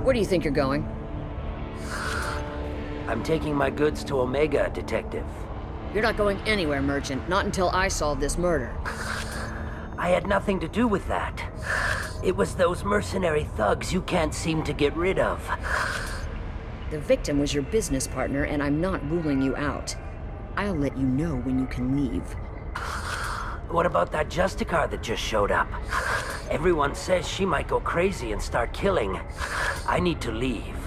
Where do you think you're going? I'm taking my goods to Omega, Detective. You're not going anywhere, Merchant. Not until I solve this murder. I had nothing to do with that. It was those mercenary thugs you can't seem to get rid of. The victim was your business partner, and I'm not ruling you out. I'll let you know when you can leave. What about that Justicar that just showed up? Everyone says she might go crazy and start killing. I need to leave.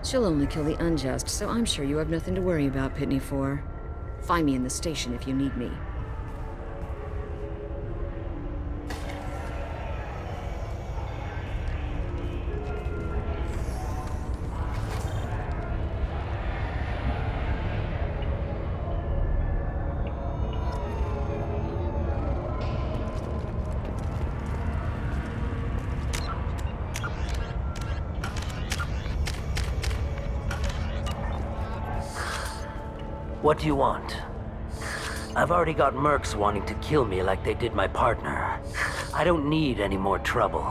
She'll only kill the unjust, so I'm sure you have nothing to worry about, Pitney 4. Find me in the station if you need me. What do you want? I've already got mercs wanting to kill me like they did my partner. I don't need any more trouble.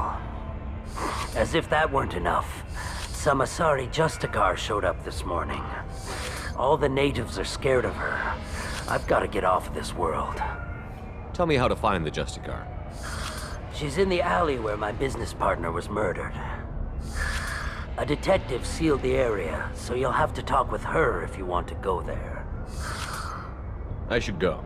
As if that weren't enough, some Asari Justicar showed up this morning. All the natives are scared of her. I've got to get off of this world. Tell me how to find the Justicar. She's in the alley where my business partner was murdered. A detective sealed the area, so you'll have to talk with her if you want to go there. I should go.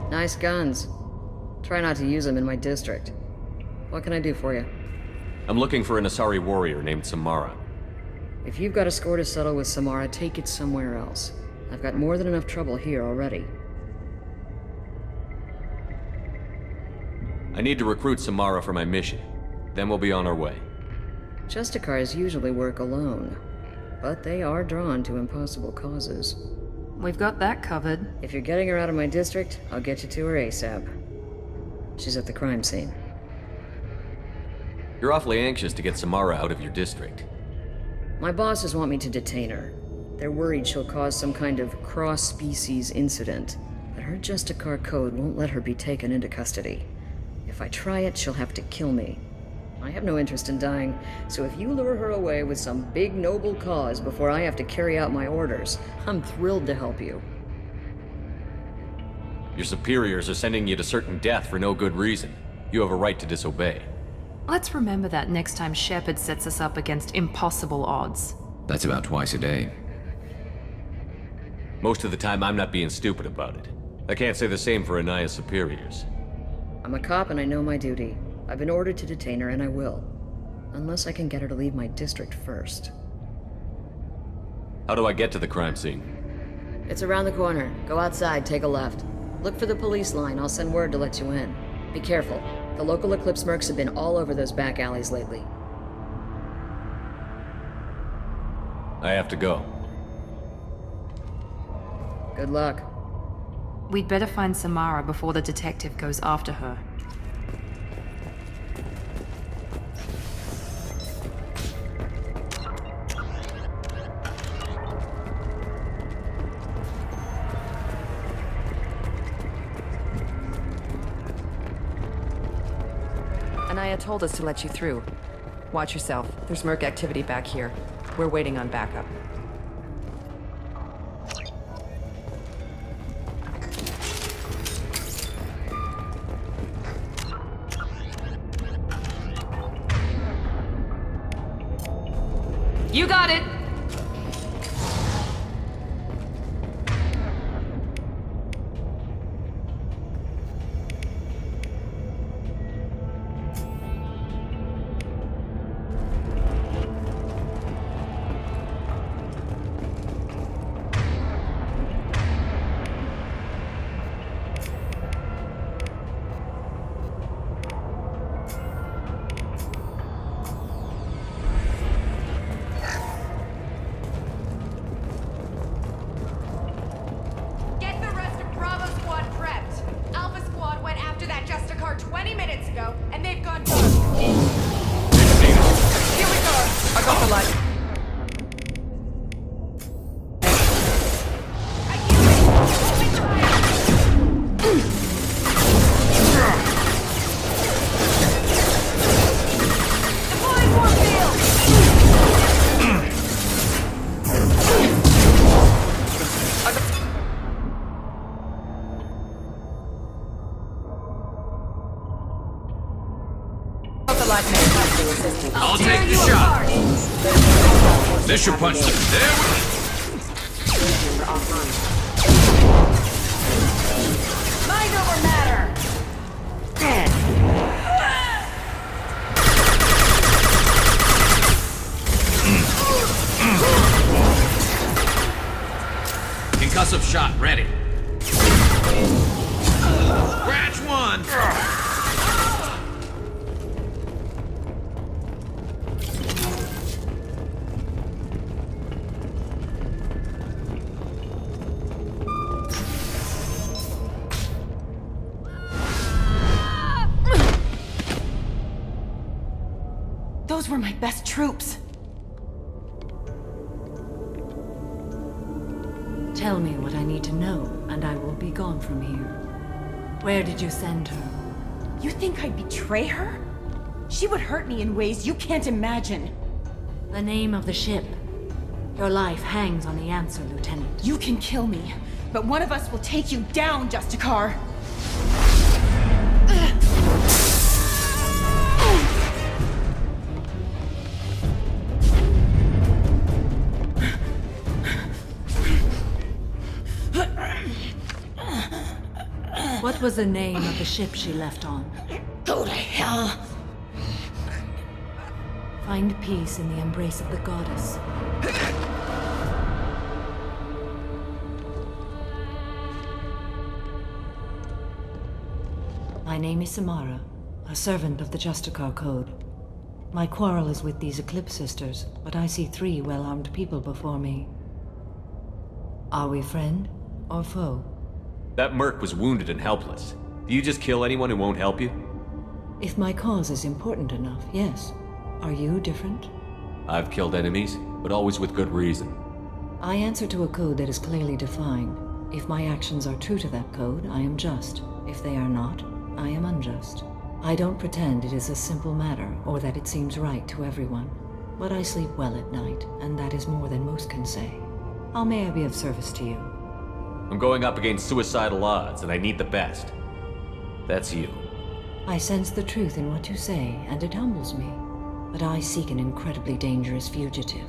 Nice guns. Try not to use them in my district. What can I do for you? I'm looking for an Asari warrior named Samara. If you've got a score to settle with Samara, take it somewhere else. I've got more than enough trouble here already. I need to recruit Samara for my mission. Then we'll be on our way. Justicars usually work alone, but they are drawn to impossible causes. We've got that covered. If you're getting her out of my district, I'll get you to her ASAP. She's at the crime scene. You're awfully anxious to get Samara out of your district. My bosses want me to detain her. They're worried she'll cause some kind of cross-species incident, but her Justicar code won't let her be taken into custody. If I try it, she'll have to kill me. I have no interest in dying, so if you lure her away with some big noble cause before I have to carry out my orders, I'm thrilled to help you. Your superiors are sending you to certain death for no good reason. You have a right to disobey. Let's remember that next time Shepard sets us up against impossible odds. That's about twice a day. Most of the time, I'm not being stupid about it. I can't say the same for Anaya's superiors. I'm a cop and I know my duty. I've been ordered to detain her and I will. Unless I can get her to leave my district first. How do I get to the crime scene? It's around the corner. Go outside, take a left. Look for the police line. I'll send word to let you in. Be careful. The local Eclipse mercs have been all over those back alleys lately. I have to go. Good luck. We'd better find Samara before the detective goes after her. Anaya told us to let you through. Watch yourself. There's merc activity back here. We're waiting on backup. You got it! I'll take the shot. This should punch them. There Mind over matter! Concussive shot ready. Scratch one. Those were my best troops. Tell me what I need to know, and I will be gone from here. Where did you send her? You think I'd betray her? She would hurt me in ways you can't imagine. The name of the ship. Your life hangs on the answer, Lieutenant. You can kill me, but one of us will take you down, Justicar. What was the name of the ship she left on? Go to hell. Find peace in the embrace of the goddess. My name is Samara, a servant of the Justicar Code. My quarrel is with these Eclipse Sisters, but I see 3 well-armed people before me. Are we friend or foe? That merc was wounded and helpless. Do you just kill anyone who won't help you? If my cause is important enough, yes. Are you different? I've killed enemies, but always with good reason. I answer to a code that is clearly defined. If my actions are true to that code, I am just. If they are not, I am unjust. I don't pretend it is a simple matter, or that it seems right to everyone. But I sleep well at night, and that is more than most can say. How may I be of service to you? I'm going up against suicidal odds, and I need the best. That's you. I sense the truth in what you say, and it humbles me. But I seek an incredibly dangerous fugitive.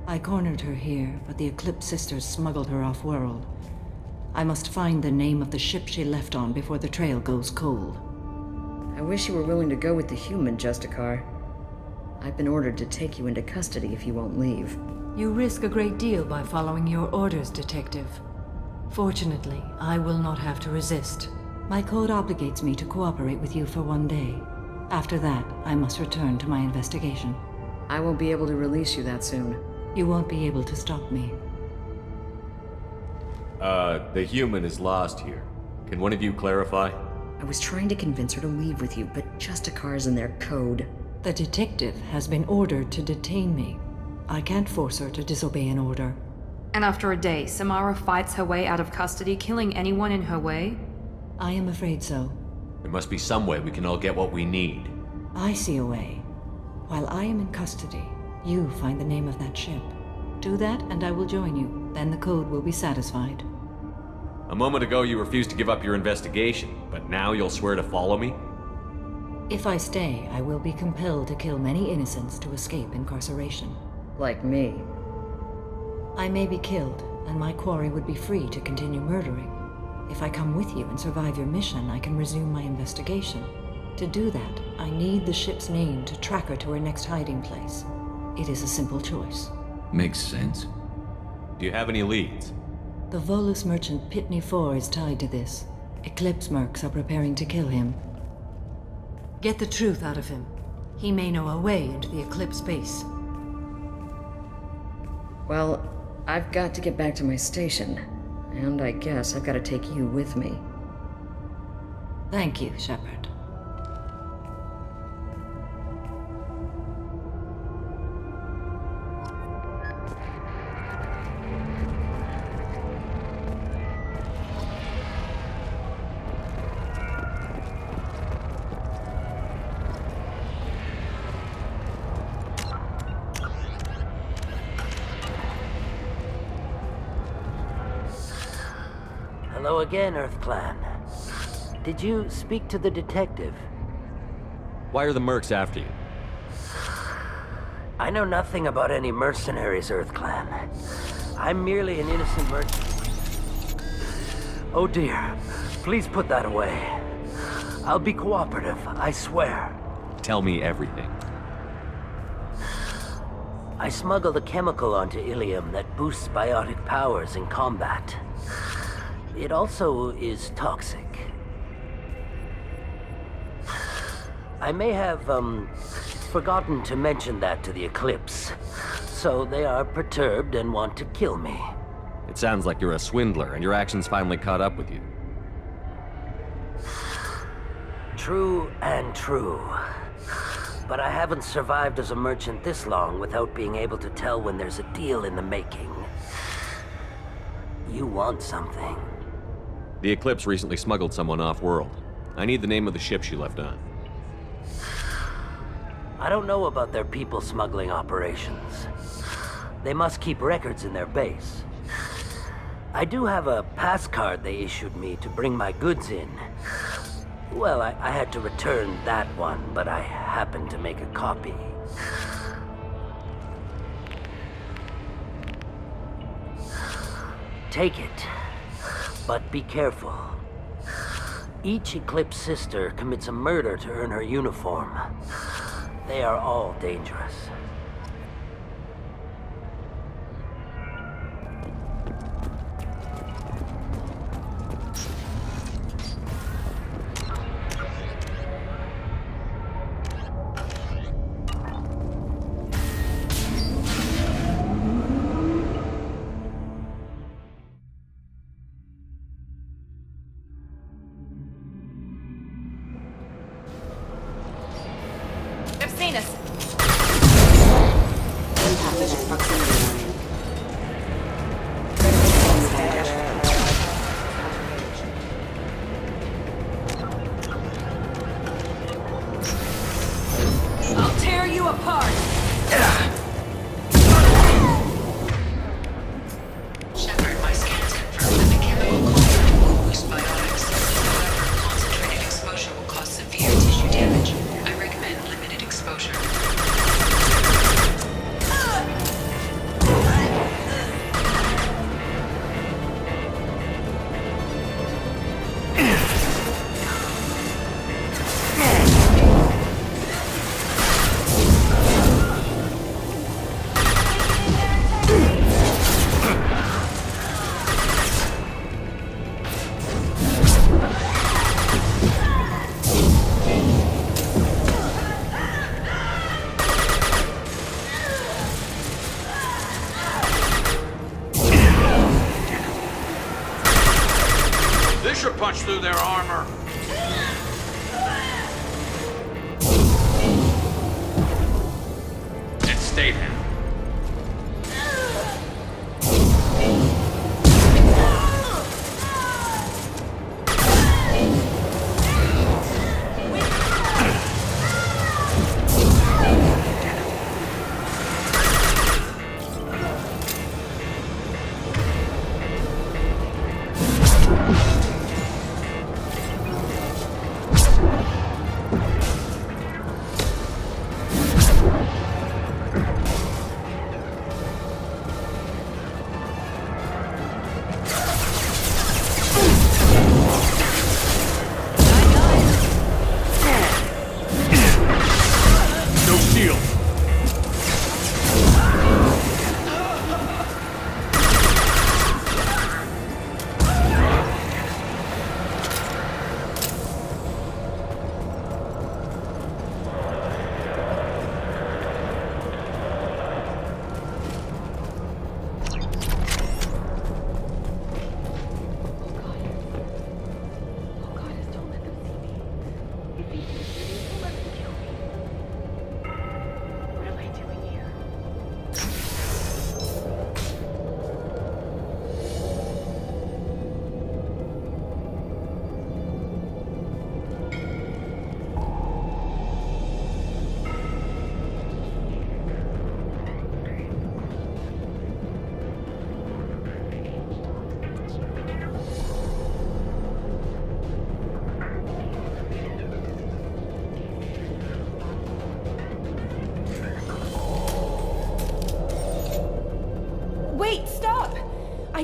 I cornered her here, but the Eclipse Sisters smuggled her off-world. I must find the name of the ship she left on before the trail goes cold. I wish you were willing to go with the human, Justicar. I've been ordered to take you into custody if you won't leave. You risk a great deal by following your orders, Detective. Fortunately, I will not have to resist. My code obligates me to cooperate with you for 1 day. After that, I must return to my investigation. I won't be able to release you that soon. You won't be able to stop me. The human is lost here. Can one of you clarify? I was trying to convince her to leave with you, but Justicar's in their code. The detective has been ordered to detain me. I can't force her to disobey an order. And after a day, Samara fights her way out of custody, killing anyone in her way? I am afraid so. There must be some way we can all get what we need. I see a way. While I am in custody, you find the name of that ship. Do that, and I will join you. Then the code will be satisfied. A moment ago you refused to give up your investigation, but now you'll swear to follow me? If I stay, I will be compelled to kill many innocents to escape incarceration. Like me. I may be killed, and my quarry would be free to continue murdering. If I come with you and survive your mission, I can resume my investigation. To do that, I need the ship's name to track her to her next hiding place. It is a simple choice. Makes sense. Do you have any leads? The Volus merchant Pitney 4 is tied to this. Eclipse mercs are preparing to kill him. Get the truth out of him. He may know a way into the Eclipse base. Well, I've got to get back to my station. And I guess I've got to take you with me. Thank you, Shepard. Hello again, Earth Clan. Did you speak to the detective? Why are the mercs after you? I know nothing about any mercenaries, Earth Clan. I'm merely an innocent merchant. Oh dear. Please put that away. I'll be cooperative, I swear. Tell me everything. I smuggled a chemical onto Ilium that boosts biotic powers in combat. It also is toxic. I may have, forgotten to mention that to the Eclipse. So they are perturbed and want to kill me. It sounds like you're a swindler, and your actions finally caught up with you. True and true. But I haven't survived as a merchant this long without being able to tell when there's a deal in the making. You want something. The Eclipse recently smuggled someone off-world. I need the name of the ship she left on. I don't know about their people smuggling operations. They must keep records in their base. I do have a pass card they issued me to bring my goods in. Well, I had to return that one, but I happened to make a copy. Take it, but be careful. Each Eclipse sister commits a murder to earn her uniform. They are all dangerous. They've seen us. I'll tear you apart. Shepard, my scans confirm that the chemical compound will boost biotics. However, concentrated exposure will cause severe tissue damage. I recommend limited exposure. This should punch through their armor. It stayed him.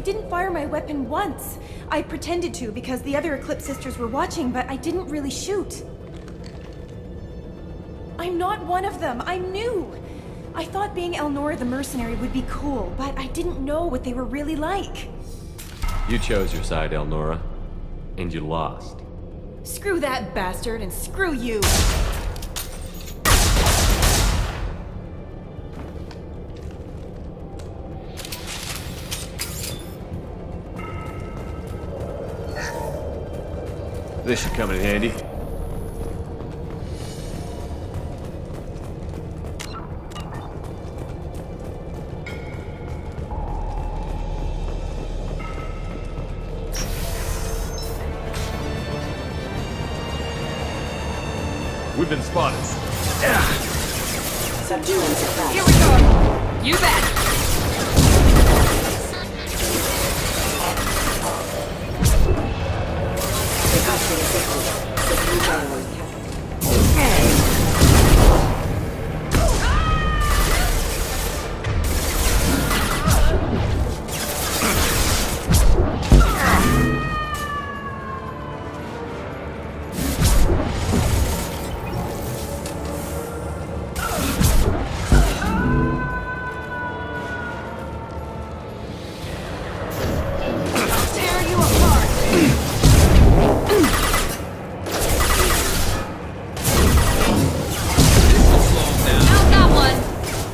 didn't fire my weapon once. I pretended to because the other Eclipse sisters were watching, but I didn't really shoot. I'm not one of them. I'm new. I thought being Elnora the mercenary would be cool, but I didn't know what they were really like. You chose your side, Elnora. And you lost. Screw that bastard and screw you. This should come in handy. We've been spotted. Subdue and suppress. Here we go. You bet.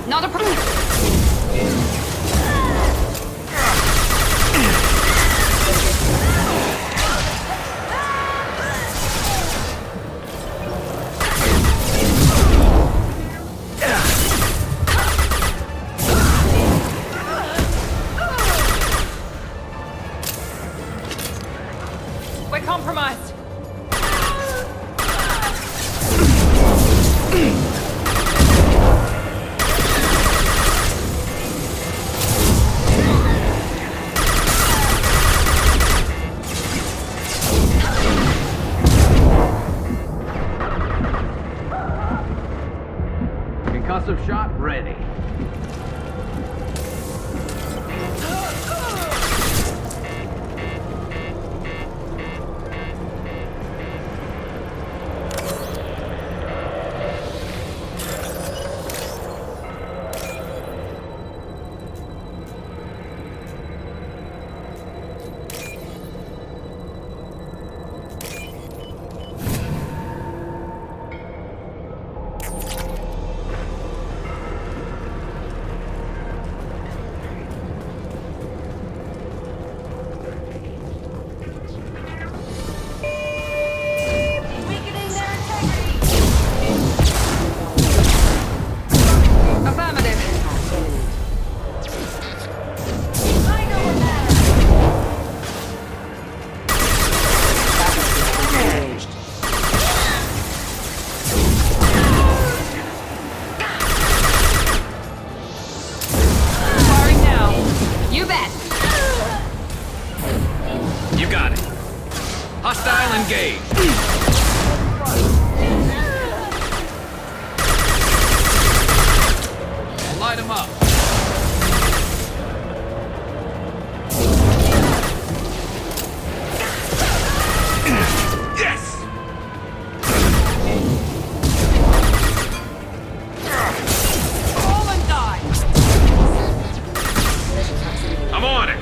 Not a problem. We're compromised. Concussive shot ready. Hostile engaged. Light him up. Yes! Fall and die. I'm on it.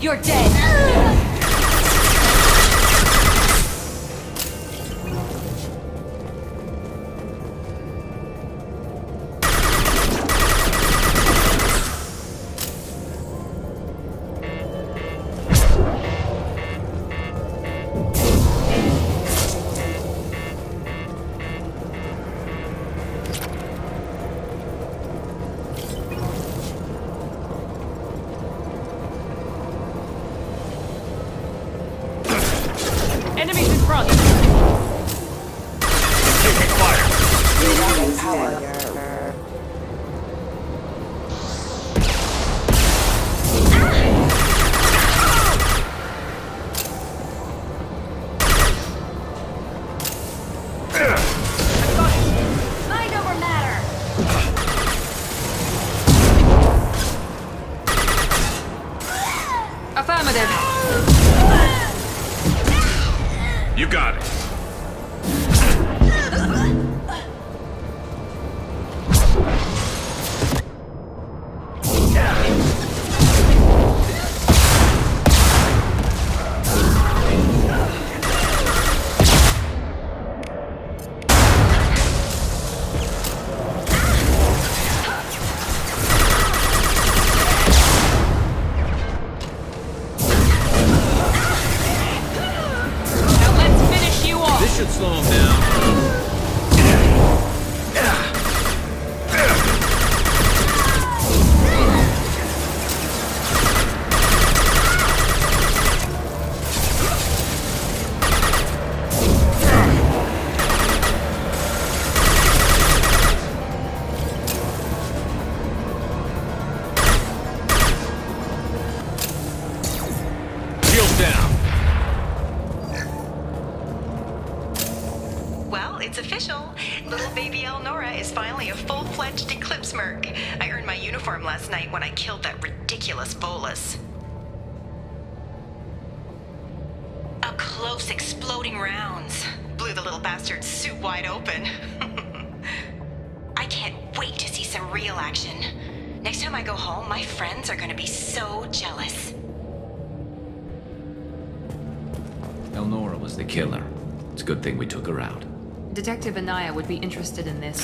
You're dead! Enemies in front! Taking fire! Mind over matter! Affirmative. You got it. Now let's finish you off! This should slow him down. Shield down. Well, it's official. Little baby Elnora is finally a full-fledged Eclipse Merc. I earned my uniform last night when I killed that ridiculous Volus. Up close, exploding rounds. Blew the little bastard's suit wide open. I can't wait to see some real action. Next time I go home, my friends are gonna be so jealous. Elnora was the killer. It's a good thing we took her out. Detective Anaya would be interested in this.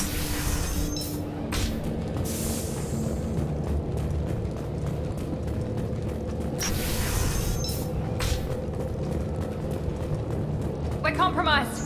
We're compromised!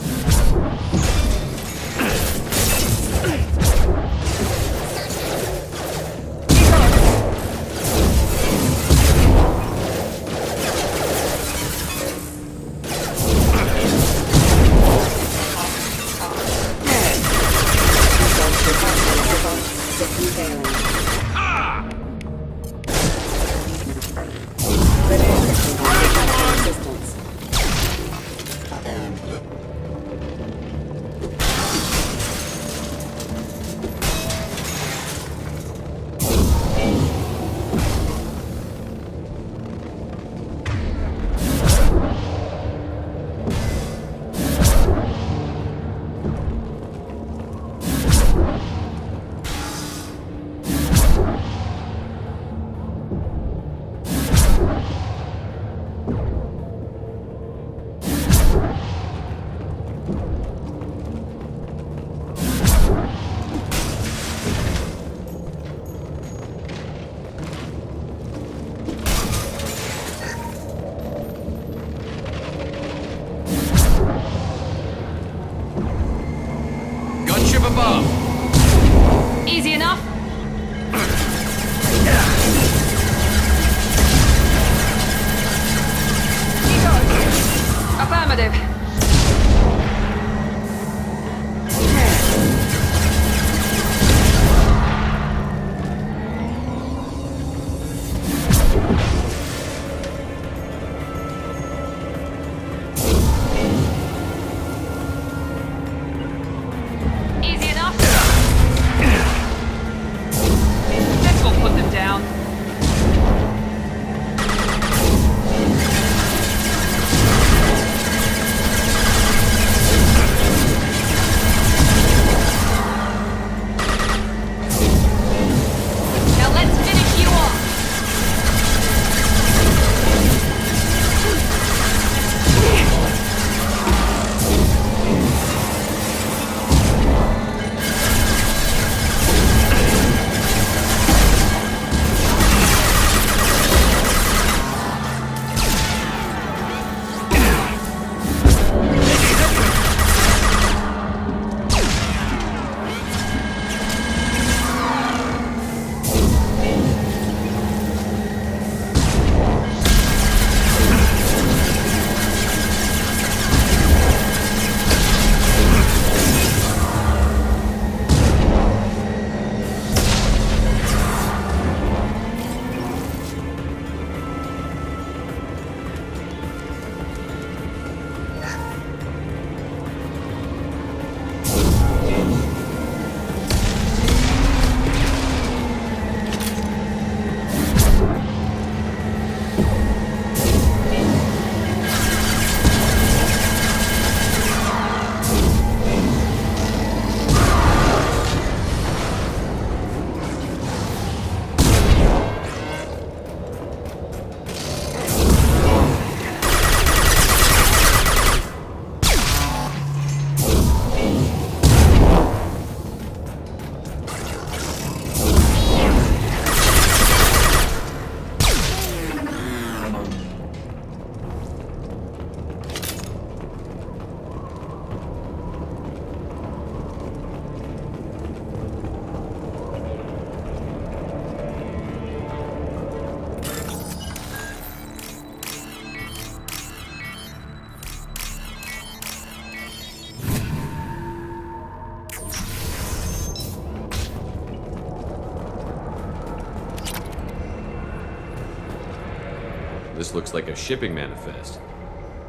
This looks like a shipping manifest.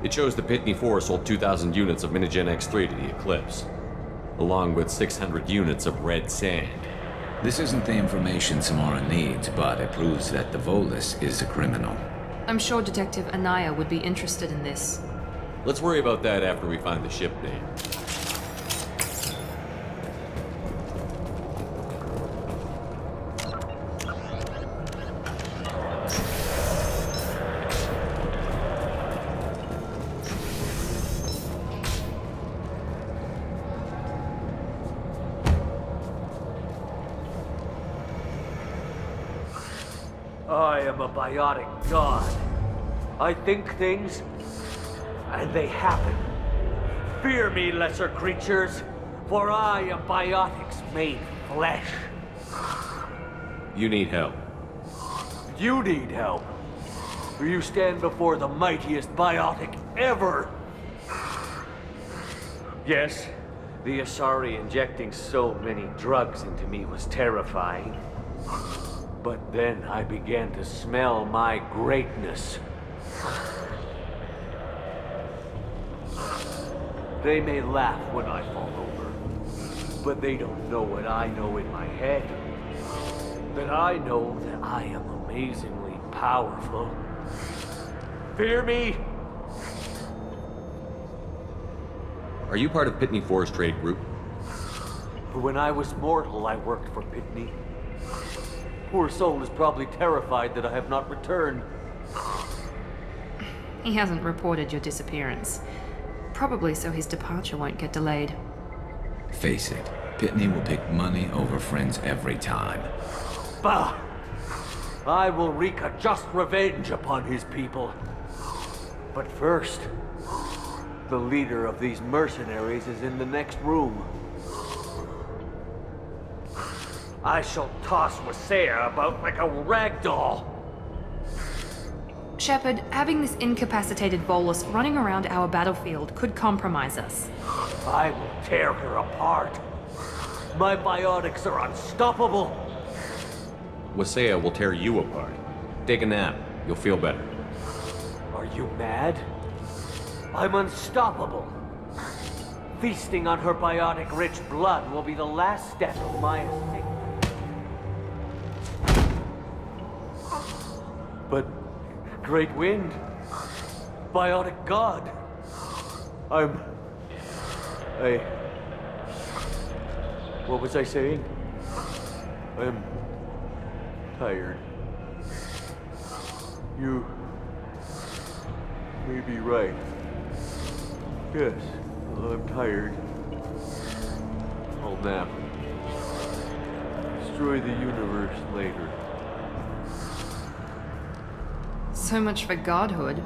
It shows the Pitney 4 sold 2,000 units of Minigen X3 to the Eclipse, along with 600 units of red sand. This isn't the information Samara needs, but it proves that the Volus is a criminal. I'm sure Detective Anaya would be interested in this. Let's worry about that after we find the ship name. I am a biotic god. I think things, and they happen. Fear me, lesser creatures, for I am biotics made flesh. You need help. You need help. For you stand before the mightiest biotic ever. Yes, the Asari injecting so many drugs into me was terrifying. But then I began to smell my greatness. They may laugh when I fall over, but they don't know what I know in my head. That I know that I am amazingly powerful. Fear me? Are you part of Pitney 4's trade group? When I was mortal, I worked for Pitney. Poor soul is probably terrified that I have not returned. He hasn't reported your disappearance. Probably so his departure won't get delayed. Face it, Pitney will pick money over friends every time. Bah! I will wreak a just revenge upon his people. But first, the leader of these mercenaries is in the next room. I shall toss Wasea about like a rag doll. Shepard, having this incapacitated Volus running around our battlefield could compromise us. I will tear her apart. My biotics are unstoppable. Wasea will tear you apart. Take a nap. You'll feel better. Are you mad? I'm unstoppable. Feasting on her biotic-rich blood will be the last step of my escape. But, Great Wind, biotic god, what was I saying? I'm tired. You may be right. Yes, I'm tired. I'll nap. Destroy the universe later. So much for godhood.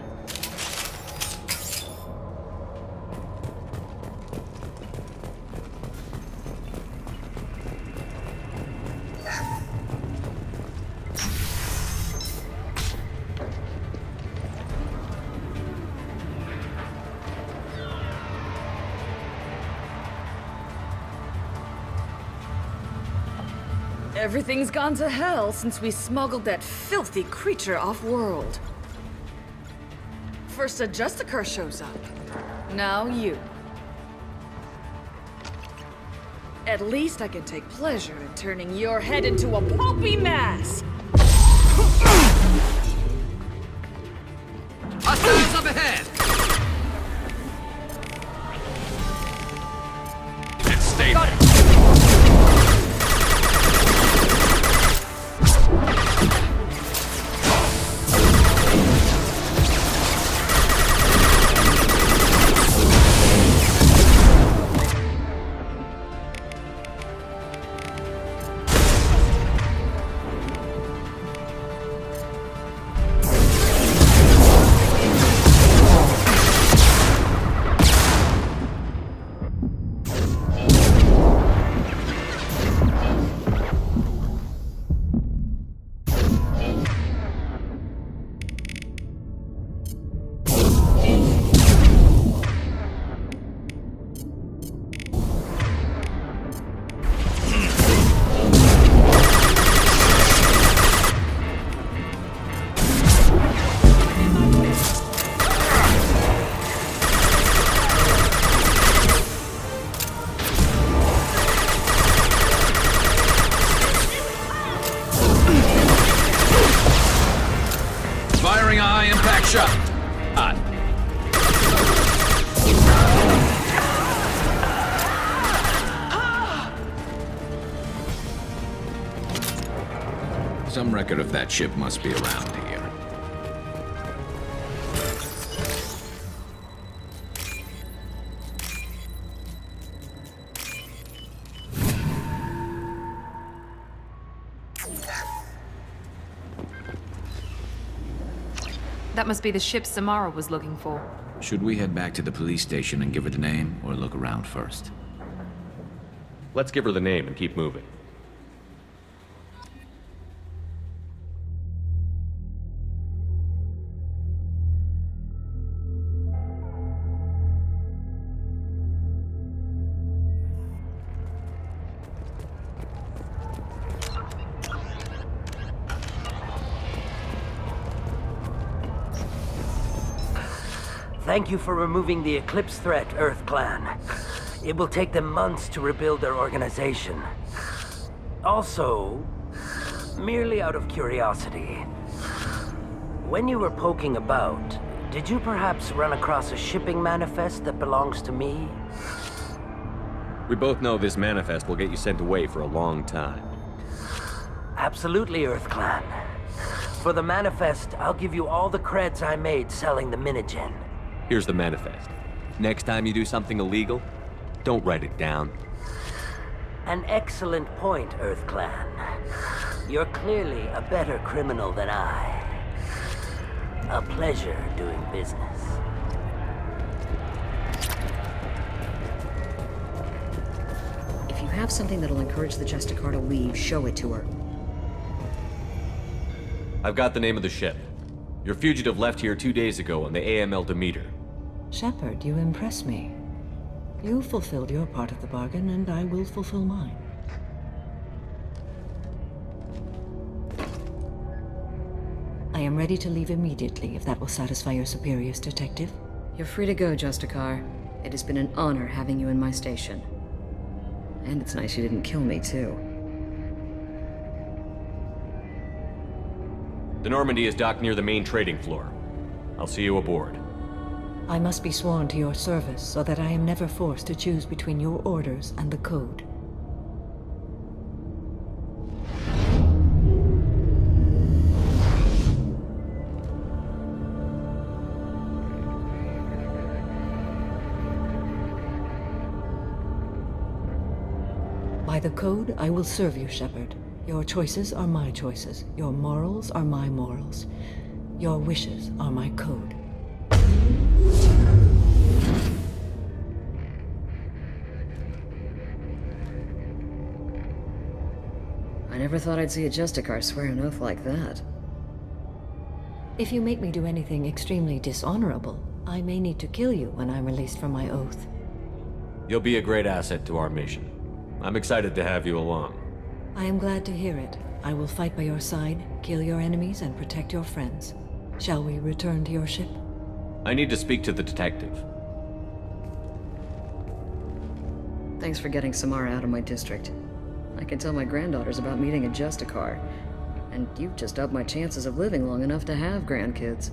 Everything's gone to hell since we smuggled that filthy creature off-world. First a Justicar shows up. Now you. At least I can take pleasure in turning your head into a pulpy mass! Hostiles up ahead! Let's stay there. Firing a high-impact shot. Some record of that ship must be around here. That must be the ship Samara was looking for. Should we head back to the police station and give her the name, or look around first? Let's give her the name and keep moving. Thank you for removing the Eclipse threat, Earth Clan. It will take them months to rebuild their organization. Also, merely out of curiosity, when you were poking about, did you perhaps run across a shipping manifest that belongs to me? We both know this manifest will get you sent away for a long time. Absolutely, Earth Clan. For the manifest, I'll give you all the creds I made selling the Minigen. Here's the manifest. Next time you do something illegal, don't write it down. An excellent point, Earth Clan. You're clearly a better criminal than I. A pleasure doing business. If you have something that'll encourage the Justicar to leave, show it to her. I've got the name of the ship. Your fugitive left here 2 days ago on the AML Demeter. Shepard, you impress me. You fulfilled your part of the bargain, and I will fulfill mine. I am ready to leave immediately, if that will satisfy your superiors, Detective. You're free to go, Justicar. It has been an honor having you in my station. And it's nice you didn't kill me, too. The Normandy is docked near the main trading floor. I'll see you aboard. I must be sworn to your service so that I am never forced to choose between your orders and the Code. By the Code, I will serve you, Shepard. Your choices are my choices. Your morals are my morals. Your wishes are my code. I never thought I'd see a Justicar swear an oath like that. If you make me do anything extremely dishonorable, I may need to kill you when I'm released from my oath. You'll be a great asset to our mission. I'm excited to have you along. I am glad to hear it. I will fight by your side, kill your enemies, and protect your friends. Shall we return to your ship? I need to speak to the detective. Thanks for getting Samara out of my district. I can tell my granddaughters about meeting a Justicar, and you've just upped my chances of living long enough to have grandkids.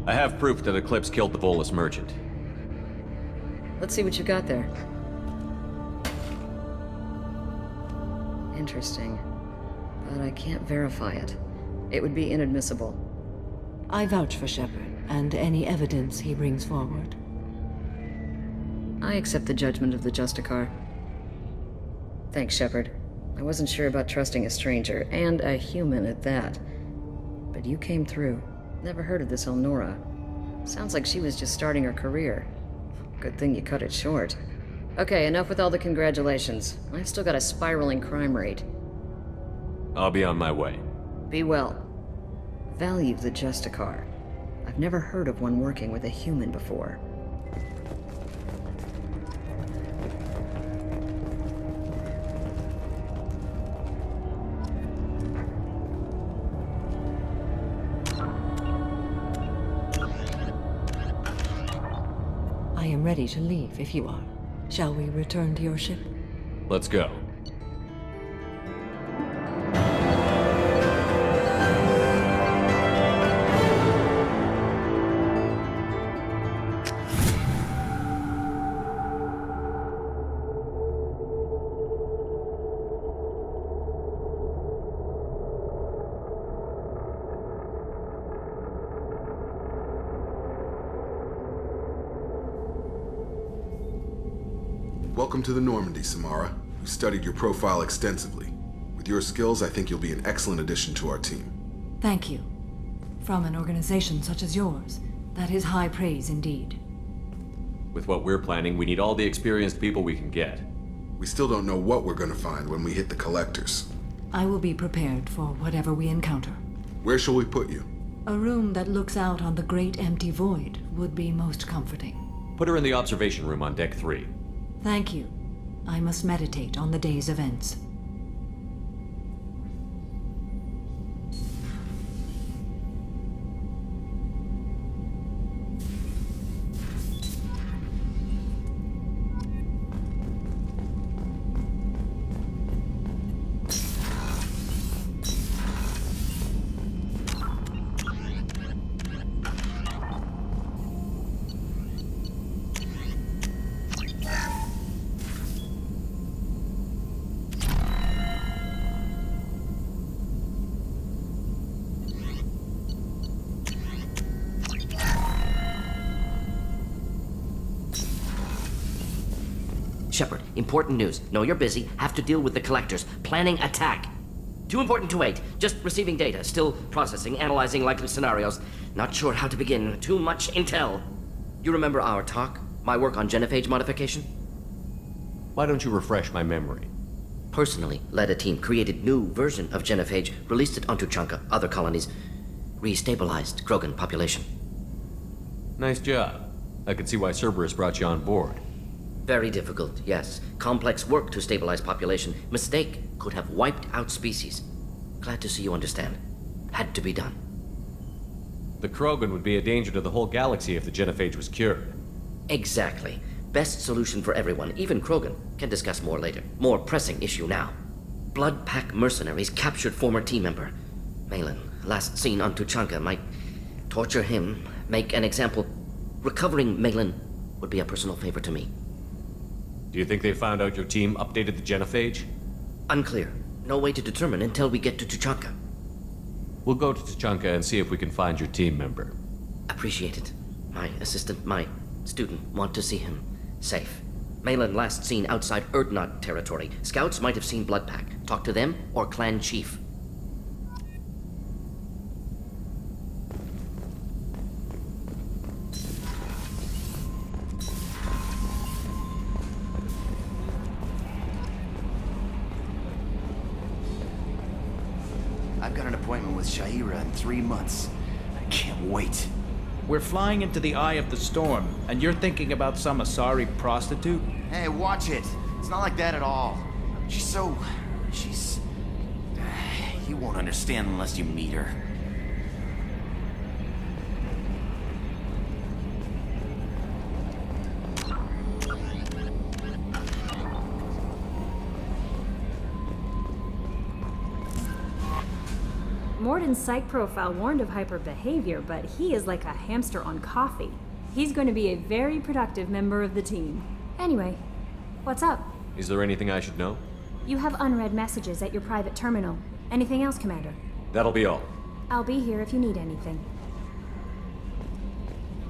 I have proof that Eclipse killed the Volus merchant. Let's see what you got there. Interesting. But I can't verify it. It would be inadmissible. I vouch for Shepard, and any evidence he brings forward. I accept the judgment of the Justicar. Thanks, Shepard. I wasn't sure about trusting a stranger, and a human at that. But you came through. Never heard of this Elnora. Sounds like she was just starting her career. Good thing you cut it short. Okay, enough with all the congratulations. I've still got a spiraling crime rate. I'll be on my way. Be well. Value the Justicar. I've never heard of one working with a human before. I am ready to leave if you are. Shall we return to your ship? Let's go. Welcome to the Normandy, Samara. We've studied your profile extensively. With your skills, I think you'll be an excellent addition to our team. Thank you. From an organization such as yours, that is high praise indeed. With what we're planning, we need all the experienced people we can get. We still don't know what we're gonna find when we hit the collectors. I will be prepared for whatever we encounter. Where shall we put you? A room that looks out on the great empty void would be most comforting. Put her in the observation room on Deck 3. Thank you. I must meditate on the day's events. Shepard, important news. Know you're busy. Have to deal with the collectors. Planning attack. Too important to wait. Just receiving data. Still processing, analyzing likely scenarios. Not sure how to begin. Too much intel. You remember our talk? My work on genophage modification? Why don't you refresh my memory? Personally led a team, created new version of genophage, released it onto Chunka, other colonies, restabilized Krogan population. Nice job. I can see why Cerberus brought you on board. Very difficult, yes. Complex work to stabilize population. Mistake could have wiped out species. Glad to see you understand. Had to be done. The Krogan would be a danger to the whole galaxy if the genophage was cured. Exactly. Best solution for everyone, even Krogan. Can discuss more later. More pressing issue now. Blood Pack mercenaries captured former team member. Malin, last seen on Tuchanka, might torture him, make an example. Recovering Malin would be a personal favor to me. Do you think they found out your team updated the genophage? Unclear. No way to determine until we get to Tuchanka. We'll go to Tuchanka and see if we can find your team member. Appreciate it. My assistant, my student, want to see him safe. Malin last seen outside Erdnot territory. Scouts might have seen Bloodpack. Talk to them or clan chief. I've got an appointment with Shaira in 3 months. I can't wait. We're flying into the eye of the storm, and you're thinking about some Asari prostitute? Hey, watch it. It's not like that at all. She's... You won't understand unless you meet her. Morden's psych profile warned of hyper behavior, but he is like a hamster on coffee. He's going to be a very productive member of the team. Anyway, what's up? Is there anything I should know? You have unread messages at your private terminal. Anything else, Commander? That'll be all. I'll be here if you need anything.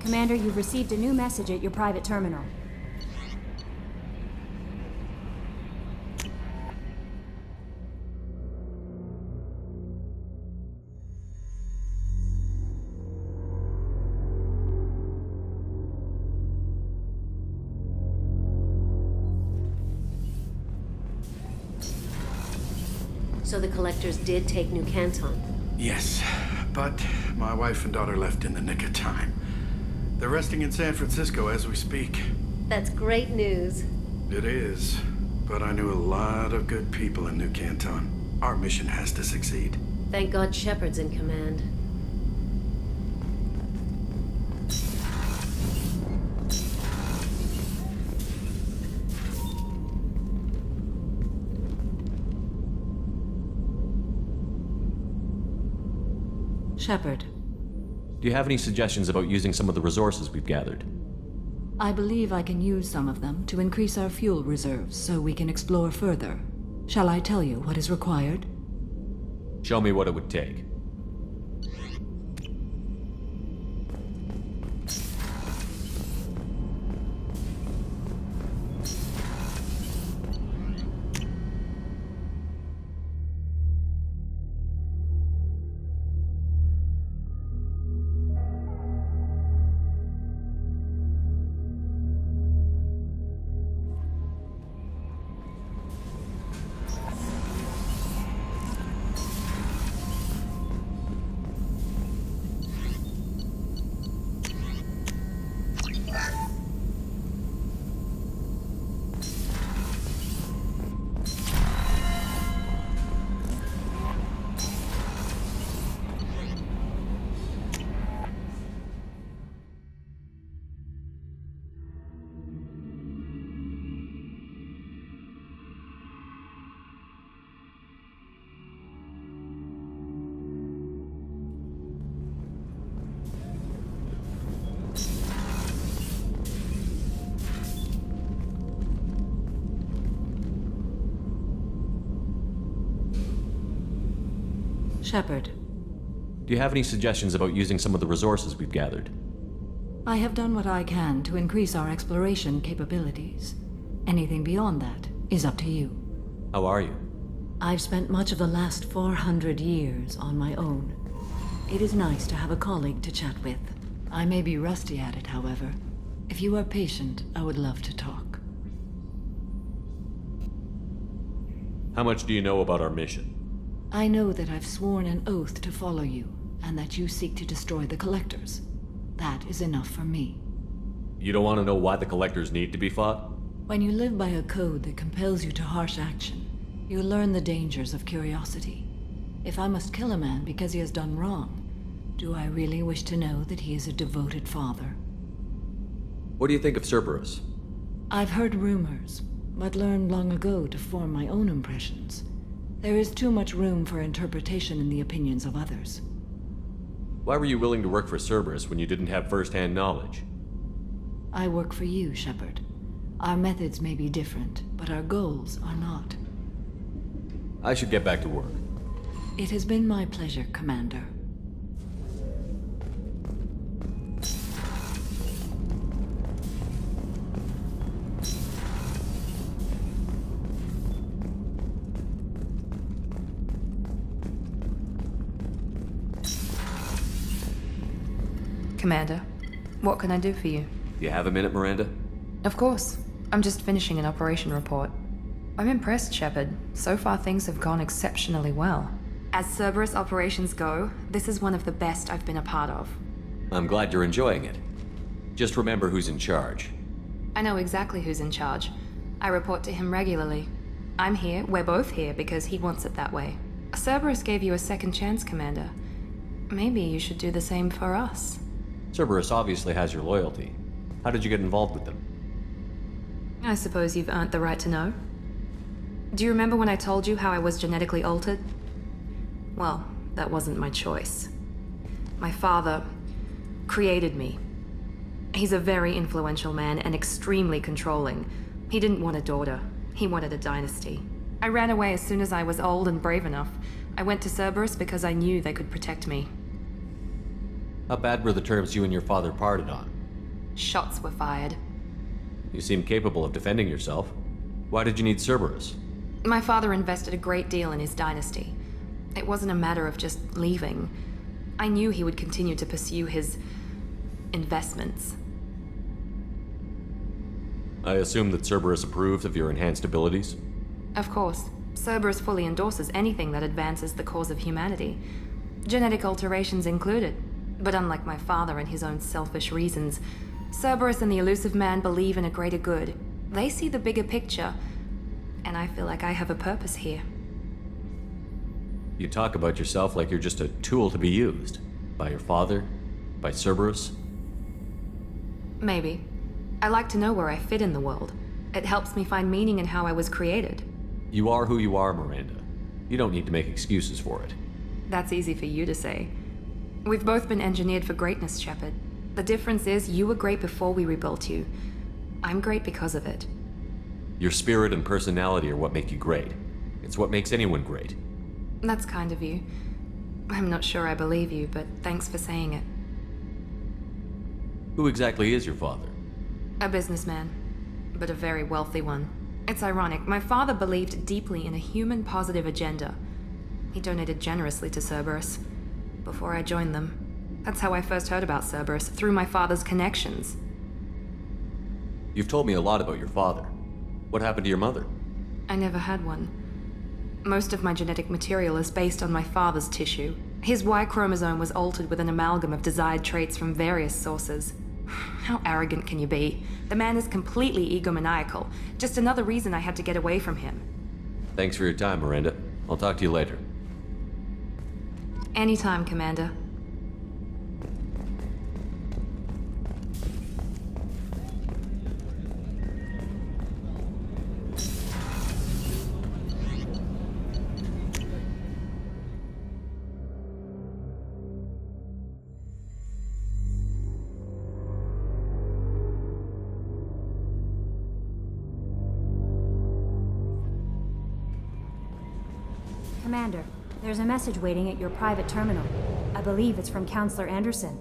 Commander, you've received a new message at your private terminal. So the collectors did take New Canton? Yes, but my wife and daughter left in the nick of time. They're resting in San Francisco as we speak. That's great news. It is, but I knew a lot of good people in New Canton. Our mission has to succeed. Thank God Shepard's in command. Shepard. Do you have any suggestions about using some of the resources we've gathered? I believe I can use some of them to increase our fuel reserves so we can explore further. Shall I tell you what is required? Show me what it would take. Shepard, Do you have any suggestions about using some of the resources we've gathered? I have done what I can to increase our exploration capabilities. Anything beyond that is up to you. How are you? I've spent much of the last 400 years on my own. It is nice to have a colleague to chat with. I may be rusty at it, however. If you are patient, I would love to talk. How much do you know about our mission? I know that I've sworn an oath to follow you, and that you seek to destroy the Collectors. That is enough for me. You don't want to know why the Collectors need to be fought? When you live by a code that compels you to harsh action, you learn the dangers of curiosity. If I must kill a man because he has done wrong, do I really wish to know that he is a devoted father? What do you think of Cerberus? I've heard rumors, but learned long ago to form my own impressions. There is too much room for interpretation in the opinions of others. Why were you willing to work for Cerberus when you didn't have first-hand knowledge? I work for you, Shepard. Our methods may be different, but our goals are not. I should get back to work. It has been my pleasure, Commander. Commander, what can I do for you? You have a minute, Miranda? Of course. I'm just finishing an operation report. I'm impressed, Shepard. So far things have gone exceptionally well. As Cerberus operations go, this is one of the best I've been a part of. I'm glad you're enjoying it. Just remember who's in charge. I know exactly who's in charge. I report to him regularly. I'm here, we're both here, because he wants it that way. Cerberus gave you a second chance, Commander. Maybe you should do the same for us. Cerberus obviously has your loyalty. How did you get involved with them? I suppose you've earned the right to know. Do you remember when I told you how I was genetically altered? Well, that wasn't my choice. My father created me. He's a very influential man and extremely controlling. He didn't want a daughter. He wanted a dynasty. I ran away as soon as I was old and brave enough. I went to Cerberus because I knew they could protect me. How bad were the terms you and your father parted on? Shots were fired. You seem capable of defending yourself. Why did you need Cerberus? My father invested a great deal in his dynasty. It wasn't a matter of just leaving. I knew he would continue to pursue his investments. I assume that Cerberus approved of your enhanced abilities? Of course. Cerberus fully endorses anything that advances the cause of humanity. Genetic alterations included. But unlike my father and his own selfish reasons, Cerberus and the Elusive Man believe in a greater good. They see the bigger picture, and I feel like I have a purpose here. You talk about yourself like you're just a tool to be used. By your father? By Cerberus? Maybe. I like to know where I fit in the world. It helps me find meaning in how I was created. You are who you are, Miranda. You don't need to make excuses for it. That's easy for you to say. We've both been engineered for greatness, Shepard. The difference is you were great before we rebuilt you. I'm great because of it. Your spirit and personality are what make you great. It's what makes anyone great. That's kind of you. I'm not sure I believe you, but thanks for saying it. Who exactly is your father? A businessman, but a very wealthy one. It's ironic, my father believed deeply in a human-positive agenda. He donated generously to Cerberus before I joined them. That's how I first heard about Cerberus, through my father's connections. You've told me a lot about your father. What happened to your mother? I never had one. Most of my genetic material is based on my father's tissue. His Y chromosome was altered with an amalgam of desired traits from various sources. How arrogant can you be? The man is completely egomaniacal. Just another reason I had to get away from him. Thanks for your time, Miranda. I'll talk to you later. Anytime, Commander. Commander, There's a message waiting at your private terminal. I believe it's from Counselor Anderson.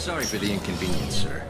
Sorry for the inconvenience, sir.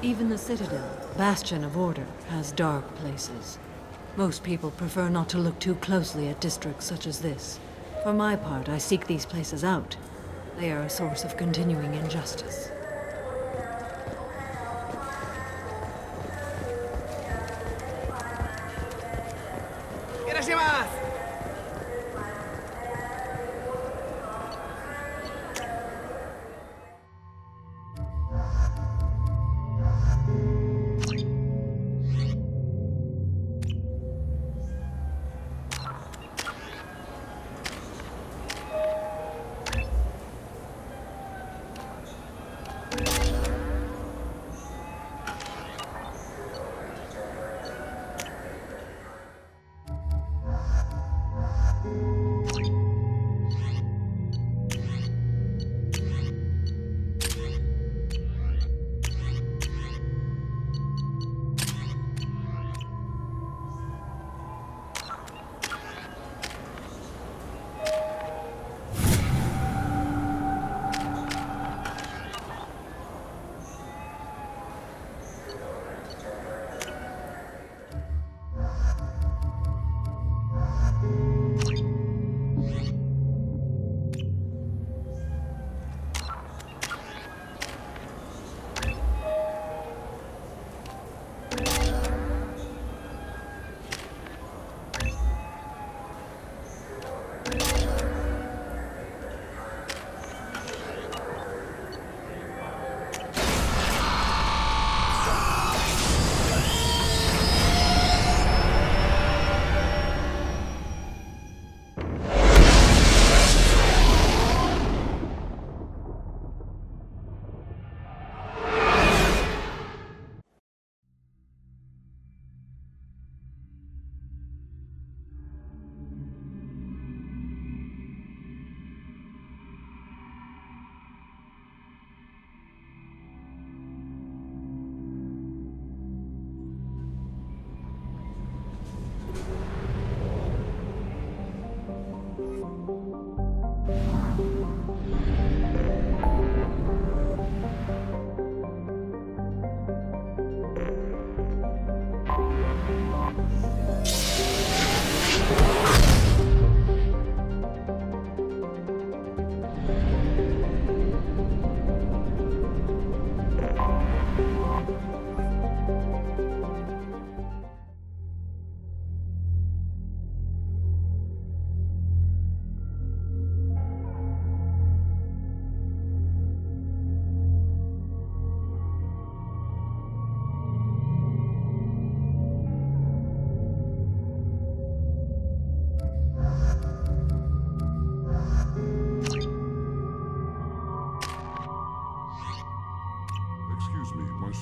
Even the Citadel, bastion of order, has dark places. Most people prefer not to look too closely at districts such as this. For my part, I seek these places out. They are a source of continuing injustice.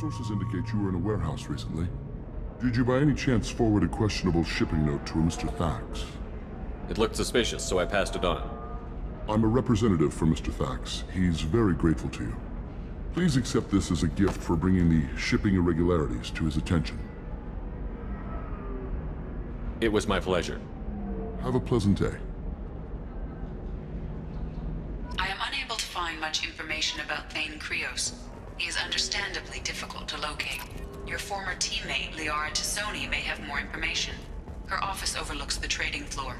sources indicate you were in a warehouse recently. Did you by any chance forward a questionable shipping note to a Mr. Thax? It looked suspicious, so I passed it on. I'm a representative for Mr. Thax. He's very grateful to you. Please accept this as a gift for bringing the shipping irregularities to his attention. It was my pleasure. Have a pleasant day. I am unable to find much information about Thane Krios. He is understandably difficult to locate. Your former teammate, Liara Tassoni, may have more information. Her office overlooks the trading floor.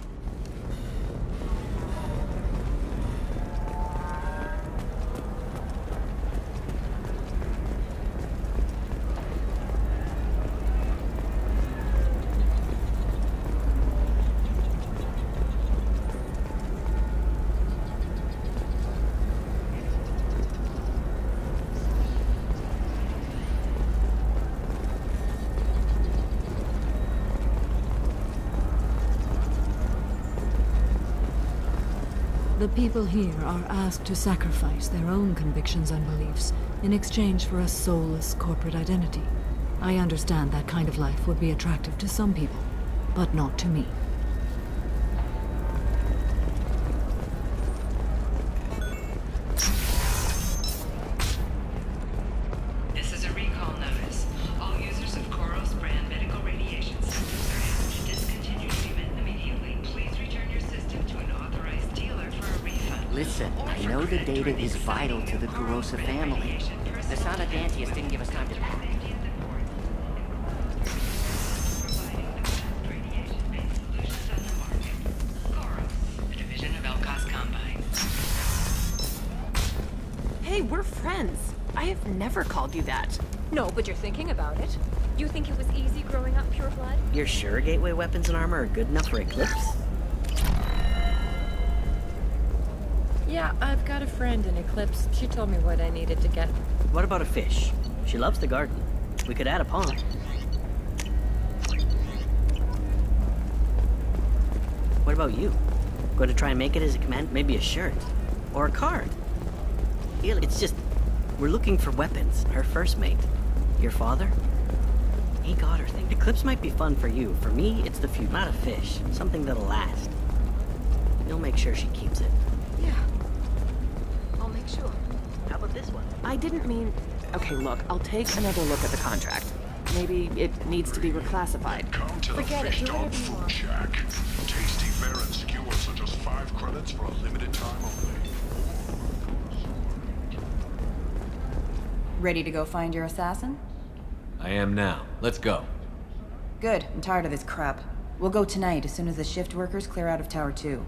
The people here are asked to sacrifice their own convictions and beliefs in exchange for a soulless corporate identity. I understand that kind of life would be attractive to some people, but not to me. This is a recall notice. All users of Koros brand medical radiation systems are asked to discontinue treatment immediately. Please return your system to an authorized dealer for a refund. Listen, I know the data is vital to the Kurosa family. The Sana Dantius didn't give us time to pack. Division of Elkos Combine. Hey, we're friends. I have never called you that. No, but you're thinking about it. You think it was easy growing up pure blood? You're sure gateway weapons and armor are good enough for Eclipse? Yeah, I've got a friend in Eclipse. She told me what I needed to get. What about a fish? She loves the garden. We could add a pond. What about you? Going to try and make it as a command? Maybe a shirt? Or a card? Yeah, it's just... We're looking for weapons. Her first mate. Your father? He got her thing. Eclipse might be fun for you. For me, it's the future. Not a fish. Something that'll last. You'll make sure she keeps it. Yeah. I'll make sure. How about this one? I didn't mean... Okay, look, I'll take another look at the contract. Maybe it needs to be reclassified. Come to Forget the it, Fish do Dog whatever you Food want. Shack. Tasty fare and skewers are just 5 credits for a limited time only. Ready to go find your assassin? I am now. Let's go. Good. I'm tired of this crap. We'll go tonight as soon as the shift workers clear out of Tower 2.